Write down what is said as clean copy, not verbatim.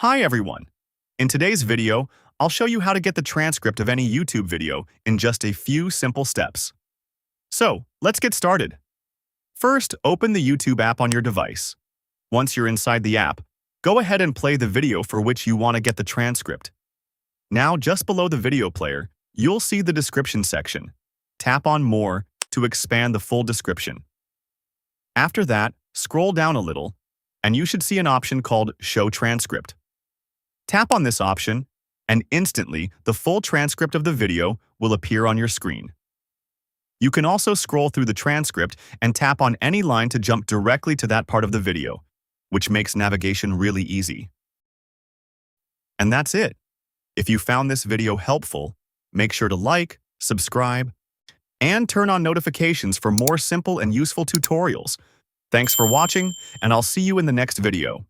Hi everyone! In today's video, I'll show you how to get the transcript of any YouTube video in just a few simple steps. So, let's get started. First, open the YouTube app on your device. Once you're inside the app, go ahead and play the video for which you want to get the transcript. Now, just below the video player, you'll see the description section. Tap on More to expand the full description. After that, scroll down a little, and you should see an option called Show Transcript. Tap on this option, and instantly, the full transcript of the video will appear on your screen. You can also scroll through the transcript and tap on any line to jump directly to that part of the video, which makes navigation really easy. And that's it. If you found this video helpful, make sure to like, subscribe, and turn on notifications for more simple and useful tutorials. Thanks for watching, and I'll see you in the next video.